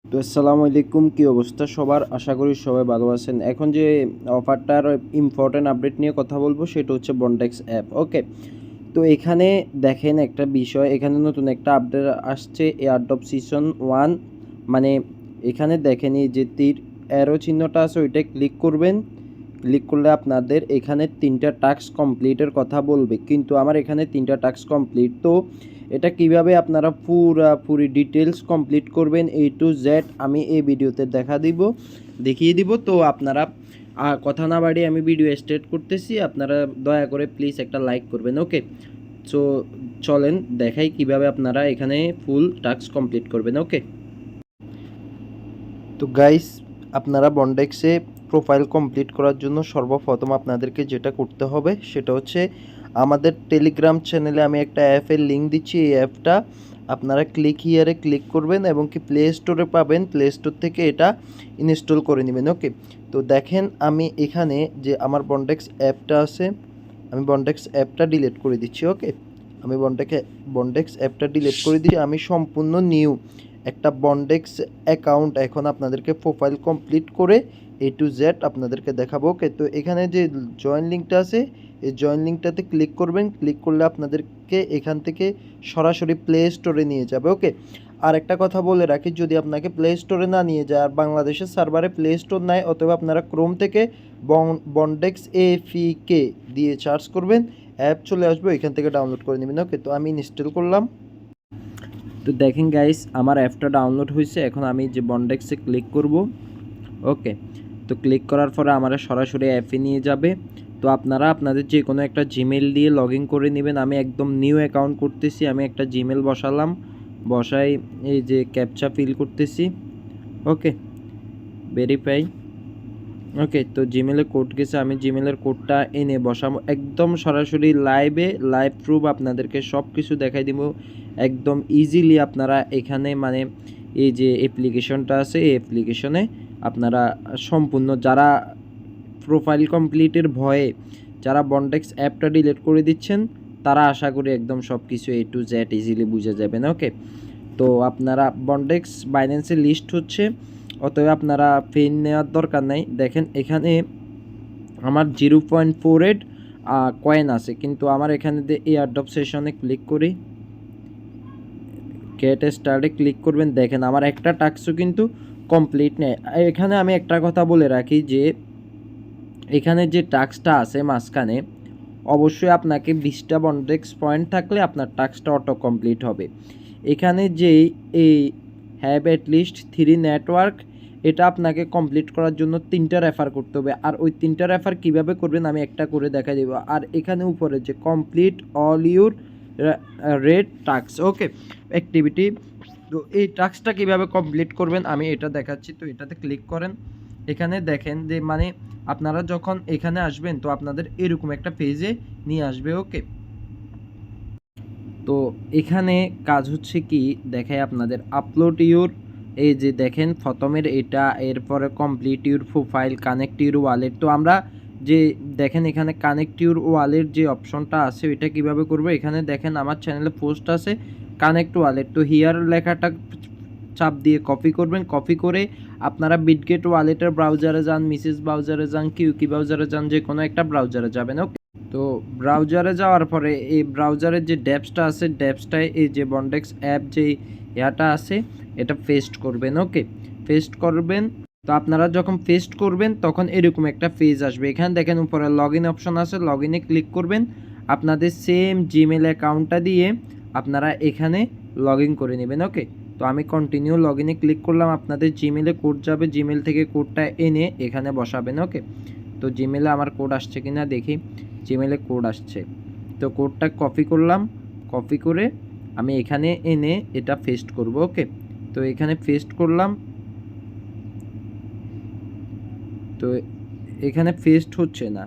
তো আসসালামু আলাইকুম, কী অবস্থা সবার? আশা করি সবাই ভালো আছেন। এখন যে অফারটার ইম্পর্টেন্ট আপডেট নিয়ে কথা বলবো সেটা হচ্ছে বন্ডেক্স অ্যাপ। ওকে, তো এখানে দেখেন একটা বিষয়, এখানে নতুন একটা আপডেট আসছে এয়ারড্রপ সিজন 1। মানে এখানে দেখেন এই যে তীর অ্যারো চিহ্নটা আছে ওইটায় ক্লিক করবেন। ক্লিক করলে আপনাদের এখানে 3টা টাস্ক কমপ্লিটের কথা বলবে, কিন্তু আমার এখানে 3টা টাস্ক কমপ্লিট। তো এটা কিভাবে আপনারা পুরি ডিটেলস কমপ্লিট করবেন A to Z আমি এই ভিডিওতে দেখিয়ে দিব। তো আপনারা কথা না বাড়িয়ে আমি ভিডিও স্টার্ট করতেছি। আপনারা দয়া করে প্লিজ একটা লাইক করবেন। ওকে, সো চলেন দেখাই কিভাবে আপনারা এখানে ফুল টাস্ক কমপ্লিট করবেন। ওকে, তো গাইস, আপনারা বন্ডেক্সে প্রোফাইল কমপ্লিট করার জন্য সর্বপ্রথম আপনাদেরকে যেটা করতে হবে সেটা হচ্ছে আমাদের টেলিগ্রাম চ্যানেলে আমি একটা অ্যাপের লিঙ্ক দিচ্ছি। এই অ্যাপটা আপনারা ক্লিক হিয়ারে ক্লিক করবেন এবং কি প্লে স্টোরে পাবেন, প্লে স্টোর থেকে এটা ইনস্টল করে নেবেন। ওকে, তো দেখেন আমি এখানে যে আমার বন্ডেক্স অ্যাপটা আছে, আমি বন্ডেক্স অ্যাপটা ডিলিট করে দিচ্ছি। ওকে, আমি বন্ডেক্স অ্যাপটা ডিলিট করে দিচ্ছি। আমি সম্পূর্ণ নিউ একটা বন্ডেক্স অ্যাকাউন্ট এখন আপনাদেরকে প্রোফাইল কমপ্লিট করে A to Z আপনাদেরকে দেখাবো। ওকে, তো এখানে যে জয়েন লিঙ্কটা আছে এই জয়েন লিঙ্কটাতে ক্লিক করবেন। ক্লিক করলে আপনাদেরকে এখান থেকে সরাসরি প্লে স্টোরে নিয়ে যাবে। ওকে, আর একটা কথা বলে রাখি, যদি আপনাকে প্লে স্টোরে না নিয়ে যায় আর বাংলাদেশের সার্ভারে প্লে স্টোর নাই, অথবা আপনারা ক্রোম থেকে বন্ডেক্স APK দিয়ে সার্চ করবেন, অ্যাপ চলে আসবে, এখান থেকে ডাউনলোড করে নেবেন। ওকে, তো আমি ইনস্টল করলাম। তো দেখেন গাইস, আমার অ্যাপটা ডাউনলোড হয়েছে। এখন আমি যে বন্ডেক্সে ক্লিক করব। ওকে, তো ক্লিক করার পরে আমার সরাসরি অ্যাপে নিয়ে যাবে। তো আপনারা আপনাদের যে কোনো একটা জিমেল দিয়ে লগ ইন করে নেবেন। আমি একদম নিউ অ্যাকাউন্ট করতেছি, আমি একটা জিমেল বসাই এই যে ক্যাপচা ফিল করতেছি। ওকে, ভেরিফাই। ওকে, তো জিমেলে কোড গেছে, আমি জিমেলের কোডটা এনে বসাবো একদম সরাসরি লাইভ প্রুফ আপনাদেরকে সব কিছু দেখাই দিব একদম ইজিলি। আপনারা এখানে মানে এই যে অ্যাপ্লিকেশনটা আছে এই অ্যাপ্লিকেশনে আপনারা সম্পূর্ণ যারা প্রোফাইল কমপ্লিটের ভয়ে যারা বন্ডেক্স অ্যাপটা ডিলিট করে দিচ্ছেন তারা আশা করি একদম সব কিছু A to Z ইজিলি বুঝে যাবেন। ওকে, তো আপনারা বন্ডেক্স বাইন্যান্সের লিস্ট হচ্ছে, অতএব আপনারা পেন নেওয়ার দরকার নাই। দেখেন এখানে আমার 0.48 কয়েন আছে, কিন্তু আমার এখানে এয়ারড্রপ সেশনে ক্লিক করি, গেট স্টার্টে ক্লিক করবেন। দেখেন আমার একটা টাস্কও কিন্তু কমপ্লিট নেই। এখানে আমি একটা কথা বলে রাখি যে এখানে যে টাস্কটা আছে মাঝখানে অবশ্যই আপনাকে 20টা বন্ডেক্স পয়েন্ট থাকলে আপনার টাস্কটা অটো কমপ্লিট হবে। এখানে যেই এই হ্যাভ অ্যাটলিস্ট 3 নেটওয়ার্ক, এটা আপনাকে কমপ্লিট করার জন্য 3টা রেফার করতে হবে। আর ওই 3টা রেফার কীভাবে করবেন আমি একটা করে দেখা দেবো। আর এখানে উপরে যে complete all your red task, okay activity, তো এই টাস্কটা কীভাবে কমপ্লিট করবেন আমি এটা দেখাচ্ছি। তো এটাতে ক্লিক করেন। এখানে দেখেন যে মানে আপনারা যখন এখানে আসবেন তো আপনাদের এরকম একটা পেজে নিয়ে আসবে। ওকে, তো এখানে কাজ হচ্ছে কি দেখায় আপনাদের আপলোড ইউর, এই যে দেখেন প্রথমের এটা, এরপরে complete your profile, connect your wallet. তো আমরা যে দেখেন এখানে কানেক্ট ইউর ওয়ালেট যে অপশনটা আছে ওইটা কিভাবে করবো, এখানে দেখেন আমার চ্যানেলে পোস্ট আছে কানেক্ট ওয়ালেট। তো হিয়ার লেখাটা চাপ দিয়ে কপি করবেন, কপি করে আপনারা বিটগেট ওয়ালেটের ব্রাউজারে যান, মিসেস ব্রাউজারে যান, কিউকি ব্রাউজারে যান, যে কোনো একটা ব্রাউজারে যাবেন। ওকে, তো ব্রাউজারে যাওয়ার পরে এই ব্রাউজারের যে ড্যাপসটা আছে ড্যাপসটায় এই যে বন্ডেক্স অ্যাপ যে ইয়াটা আছে এটা পেস্ট করবেন। ওকে, পেস্ট করবেন। তো আপনারা যখন পেস্ট করবেন তখন এরকম একটা পেজ আসবে। এখানে দেখেন উপরে লগ ইন অপশন আছে, লগ ইনে ক্লিক করবেন। আপনাদের সেম জিমেল অ্যাকাউন্টটা দিয়ে আপনারা এখানে লগ ইন করে নেবেন। ওকে, তো আমি কন্টিনিউ লগ ইনে ক্লিক করলাম। আপনাদের জিমেলে কোড যাবে, জিমেল থেকে কোডটা এনে এখানে বসাবেন। ওকে, তো জিমেলে আমার কোড আসছে কিনা দেখি, জিমেলে কোড আসছে। তো কোডটা কপি করলাম, কপি করে আমি এখানে এনে এটা পেস্ট করব। ওকে, তো এখানে পেস্ট করলাম। তো এখানে পেস্ট হচ্ছে না,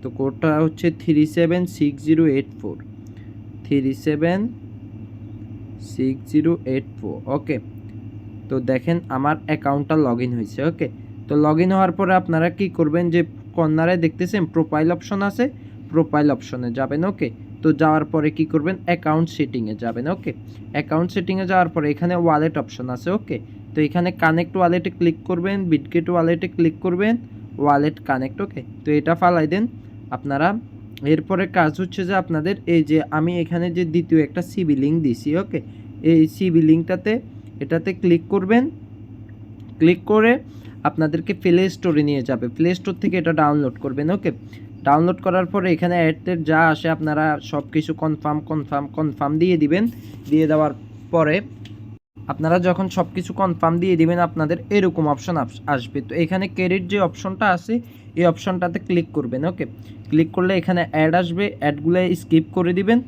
তো কোডটা হচ্ছে 376084, 376084। ওকে, তো দেখেন আমার অ্যাকাউন্টটা লগ ইন হয়েছে। ওকে, তো লগ ইন হওয়ার পরে আপনারা কি করবেন, যে কর্নারে দেখতেছেন প্রোফাইল অপশন আছে, প্রোফাইল অপশনে যাবেন। ওকে, তো যাওয়ার পরে কি করবেন অ্যাকাউন্ট সেটিংয়ে যাবেন। ওকে, অ্যাকাউন্ট সেটিংয়ে যাওয়ার পরে এখানে ওয়ালেট অপশন আছে। ওকে, তো তো এখানে কানেক্ট ওয়ালেটে ক্লিক করবেন, বিটগেট ওয়ালেটে ক্লিক করবেন, ওয়ালেট কানেক্ট। ওকে, তো এটা ফালাই দেন আপনারা। এরপরে কাজ হচ্ছে যে আপনাদের এই যে আমি এখানে যে দ্বিতীয় একটা সিবি লিঙ্ক দিছি, ওকে, এই সিবি লিঙ্কটাতে এটাতে ক্লিক করবেন। ক্লিক করে আপনাদেরকে প্লে স্টোরে নিয়ে যাবে, প্লে স্টোর থেকে এটা ডাউনলোড করবেন। ওকে, ডাউনলোড করার পরে এখানে অ্যাডের যা আসে আপনারা সব কিছু কনফার্ম দিয়ে দিবেন। দিয়ে দেওয়ার পরে আপনারা যখন সব কিছু কনফার্ম দিয়ে দিবেন আপনাদের এরকম অপশন আসবে। তো এখানে ক্রেডিট যে অপশনটা আছে এই অপশনটাতে ক্লিক করবেন। ওকে, ক্লিক করলে এখানে অ্যাড আসবে, অ্যাডগুলো স্কিপ করে দিবেন,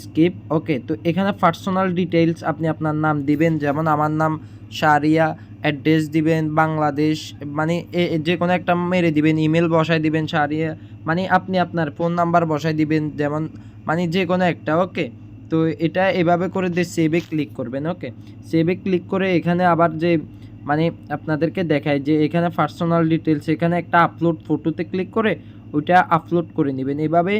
স্কিপ। ওকে, তো এখানে পার্সোনাল ডিটেইলস আপনি আপনার নাম দিবেন, যেমন আমার নাম শারিয়া, অ্যাড্রেস দিবেন বাংলাদেশ, মানে যে কোনো একটা মেরে দিবেন, ইমেল বসায় দিবেন শারিয়া, মানে আপনি আপনার ফোন নাম্বার বসায় দিবেন, যেমন মানে যে কোনো একটা। ওকে, তো এটা এভাবে করে দিয়ে সেভে ক্লিক করবেন। ওকে, সেভে ক্লিক করে এখানে আবার যে মানে আপনাদেরকে দেখায় যে এখানে পার্সোনাল ডিটেলস, এখানে একটা আপলোড ফটোতে ক্লিক করে ওইটা আপলোড করে নেবেন। এভাবে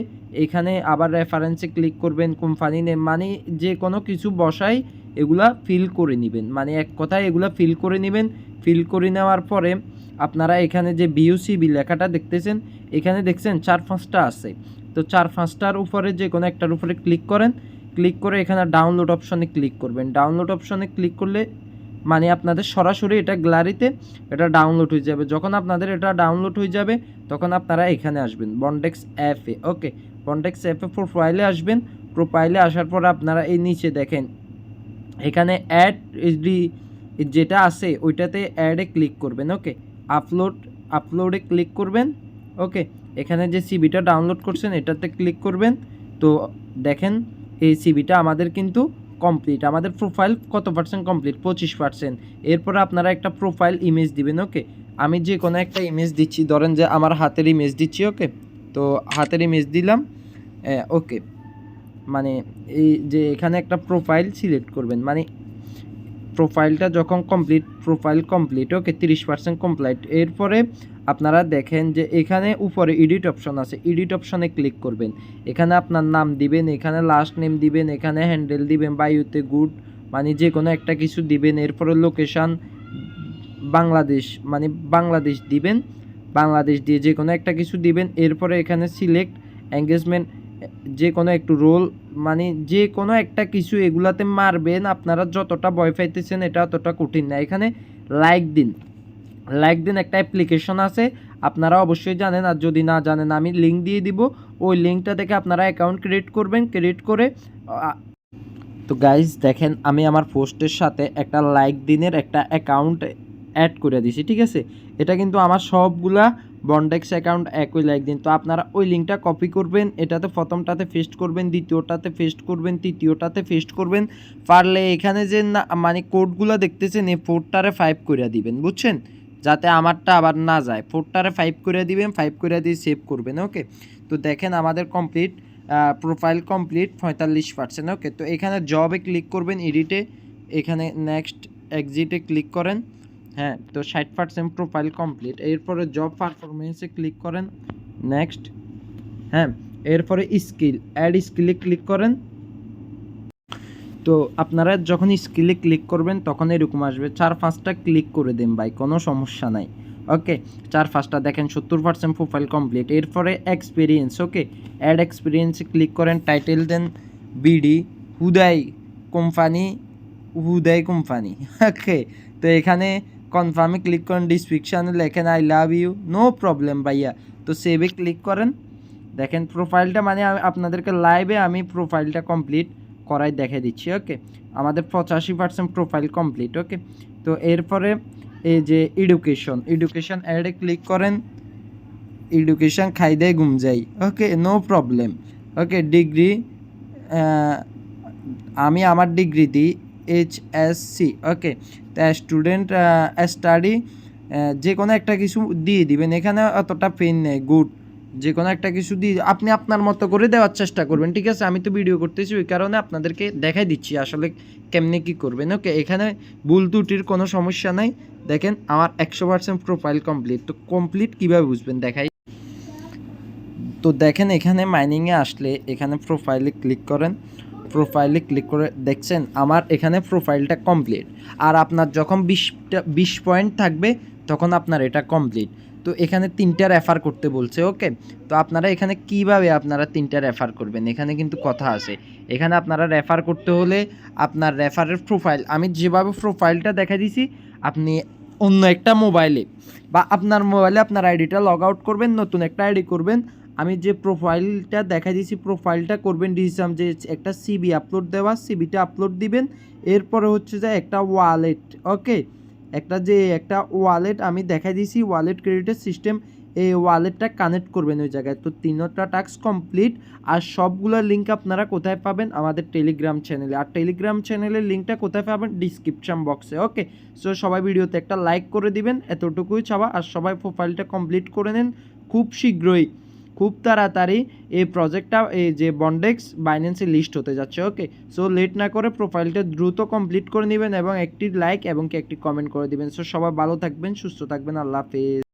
এখানে আবার রেফারেন্সে ক্লিক করবেন, কোম্পানি নেম, মানে যে কোনো কিছু বসাই এগুলা ফিল করে নেবেন, মানে এক কথায় এগুলা ফিল করে নেবেন। ফিল করে নেওয়ার পরে আপনারা এখানে যে বিইউসিবি লেখাটা দেখতেছেন, এখানে দেখছেন 4-5টা আছে, তো 4-5টার উপরে যে কোনো একটার উপরে ক্লিক করেন। ক্লিক করে এখানে ডাউনলোড অপশনে ক্লিক করবেন। ডাউনলোড অপশনে ক্লিক করলে মানে আপনাদের সরাসরি এটা গ্যালারিতে এটা ডাউনলোড হয়ে যাবে। যখন আপনাদের এটা ডাউনলোড হয়ে যাবে তখন আপনারা এখানে আসবেন বন্ডেক্স অ্যাপে। ওকে, বন্ডেক্স অ্যাপে প্রোফাইলে আসবেন। প্রোফাইলে আসার পর আপনারা এই নিচে দেখেন এখানে অ্যাড এইচডি যেটা আছে ওইটাতে অ্যাডে ক্লিক করবেন। ওকে, আপলোডে ক্লিক করবেন। ওকে, এখানে যে সিবিটা ডাউনলোড করছেন এটাতে ক্লিক করবেন। তো দেখেন এই সিবিটা আমাদের কিন্তু কমপ্লিট, আমাদের প্রোফাইল কত পার্সেন্ট কমপ্লিট, 25%। এরপর আপনারা একটা প্রোফাইল ইমেজ দিবেন। ওকে, আমি যে কোনো একটা ইমেজ দিচ্ছি, ধরেন যে আমার হাতের ইমেজ দিচ্ছি। ওকে, তো হাতের ইমেজ দিলাম। ওকে, মানে এই যে এখানে একটা প্রোফাইল সিলেক্ট করবেন, মানে প্রোফাইলটা যখন প্রোফাইল কমপ্লিট। ওকে, 30% কমপ্লিট। এরপরে আপনারা দেখেন যে এখানে উপরে এডিট অপশন আছে, এডিট অপশনে ক্লিক করবেন। এখানে আপনার নাম দিবেন, এখানে লাস্ট নেম দিবেন, এখানে হ্যান্ডেল দিবেন, বায়ুতে গুড মানে যে কোনো একটা কিছু দিবেন। এরপরে লোকেশান বাংলাদেশ, মানে বাংলাদেশ দিবেন, বাংলাদেশ দিয়ে যে কোনো একটা কিছু দিবেন। এরপরে এখানে সিলেক্ট এঙ্গেজমেন্ট, যে কোনো একটু রোল, মানে যে কোনো একটা কিছু এগুলাতে মারবেন। আপনারা যতটা ভয় পাইতেছেন এটা অতটা কঠিন না। এখানে লাইক দিন, একটা অ্যাপ্লিকেশন আছে আপনারা অবশ্যই জানেন, আর যদি না জানেন আমি লিঙ্ক দিয়ে দিব, ওই লিঙ্কটা থেকে আপনারা অ্যাকাউন্ট ক্রিয়েট করবেন। ক্রিয়েট করে তো গাইজ দেখেন আমি আমার পোস্টের সাথে একটা লাইক দিনের একটা অ্যাকাউন্ট অ্যাড করে দিছি, ঠিক আছে। এটা কিন্তু আমার সবগুলা বন্ডেক্স অ্যাকাউন্ট একই লাইক দিন। তো আপনারা ওই লিঙ্কটা কপি করবেন, এটাতে প্রথমটাতে পেস্ট করবেন, দ্বিতীয়টাতে পেস্ট করবেন, তৃতীয়টাতে পেস্ট করবেন। পারলে এখানে যে না মানে কোডগুলো দেখতেছেন এই 4টারে 5 করে দিবেন, বুঝছেন, যাতে আমারটা আবার না যায়। 4টারে 5 করে দিবেন, 5 করে দিয়ে সেভ করবেন। ওকে, তো দেখেন আমাদের কমপ্লিট, প্রোফাইল কমপ্লিট 45%। ওকে, তো এখানে জবে ক্লিক করবেন, এডিটে, এখানে নেক্সট এক্সিটে ক্লিক করেন। হ্যাঁ, তো 60% প্রোফাইল কমপ্লিট। এরপরে জব পারফরমেন্সে ক্লিক করেন, নেক্সট। হ্যাঁ, এরপরে স্কিল, অ্যাড স্কিলে ক্লিক করেন। তো আপনারা যখন স্কিলে ক্লিক করবেন তখন এরকম আসবে, 4-5টা ক্লিক করে দেন ভাই, কোনো সমস্যা নাই। ওকে, 4-5টা দেখেন 70% প্রোফাইল কমপ্লিট। এরপরে এক্সপিরিয়েন্স। ওকে, অ্যাড এক্সপিরিয়েন্সে ক্লিক করেন, টাইটেল দেন বিডি কোম্পানি হুদাই কোম্পানি। ওকে, তো এখানে কনফার্মে ক্লিক করেন, ডিসক্রিপশানে লেখেন I love you, no problem ভাইয়া। তো সেভে ক্লিক করেন। দেখেন প্রোফাইলটা মানে আপনাদেরকে লাইভে আমি প্রোফাইলটা কমপ্লিট করাই দেখে দিচ্ছি। ওকে, আমাদের 85% প্রোফাইল কমপ্লিট। ওকে, তো এরপরে এই যে এডুকেশন অ্যাডে ক্লিক করেন, এডুকেশন খাই দেয় ঘুম যাই। ওকে, নো প্রবলেম। ওকে, ডিগ্রি, আমি আমার ডিগ্রি দিই HSC। ওকে, তা স্টুডেন্ট স্টাডি, যে কোনো একটা কিছু দিয়ে দিবেন, এখানে অতটা পেন নেই, গুড, যে কোনো একটা কিছু দিয়ে আপনি আপনার মতো করে দেওয়ার চেষ্টা করবেন, ঠিক আছে। আমি তো ভিডিও করতেছি ওই কারণে আপনাদেরকে দেখাই দিচ্ছি আসলে কেমনে কী করবেন। ওকে, এখানে ভুল ত্রুটির কোনো সমস্যা নাই। দেখেন আমার 100% প্রোফাইল কমপ্লিট। তো কমপ্লিট কীভাবে বুঝবেন দেখাই। তো দেখেন এখানে মাইনিংয়ে আসলে এখানে প্রোফাইলে ক্লিক করেন, প্রোফাইলে ক্লিক করে দেখছেন আমার এখানে প্রোফাইলটা কমপ্লিট। আর আপনার যখন 20 পয়েন্ট থাকবে তখন আপনার এটা কমপ্লিট। তো এখানে 3টা রেফার করতে বলছে, ওকে। তো আপনারা এখানে কিভাবে আপনারা 3টা রেফার করবেন, এখানে কিন্তু কথা আছে। এখানে আপনারা রেফার করতে হলে আপনার রেফারের প্রোফাইল, আমি যেভাবে প্রোফাইলটা দেখা দিছি, আপনি অন্য একটা মোবাইলে বা আপনার মোবাইলে আপনার আইডিটা লগ আউট করবেন, নতুন একটা আইডি করবেন। আমি যে প্রোফাইলটা দেখা দিয়েছি প্রোফাইলটা করবেন ডিসিশন যে একটা সিবি আপলোড দেওয়া, সিবিটা আপলোড দিবেন। এরপরে হচ্ছে যে একটা ওয়ালেট, ওকে, একটা ওয়ালেট আমি দেখা দিয়েছি, ওয়ালেট ক্রেডিটের সিস্টেম, এই ওয়ালেটটা কানেক্ট করবেন ওই জায়গায়। তো 3টা টাস্ক কমপ্লিট। আর সবগুলোর লিঙ্ক আপনারা কোথায় পাবেন, আমাদের টেলিগ্রাম চ্যানেলে। আর টেলিগ্রাম চ্যানেলের লিঙ্কটা কোথায় পাবেন, ডিসক্রিপশন বক্সে, ওকে। সো সবাই ভিডিওতে একটা লাইক করে দিবেন, এতটুকুই চাওয়া। আর সবাই প্রোফাইলটা কমপ্লিট করে নেন খুব শীঘ্রই, খুব তাড়াতাড়ি এই প্রজেক্টটা, এই যে বন্ডেক্স বাইন্যান্সে লিস্ট হতে যাচ্ছে, ওকে। সো লেট না করে প্রোফাইলটা দ্রুত কমপ্লিট করে নেবেন এবং একটি লাইক এবং একটি কমেন্ট করে দিবেন। সো সবাই ভালো থাকবেন, সুস্থ থাকবেন, আল্লাহ হাফেজ।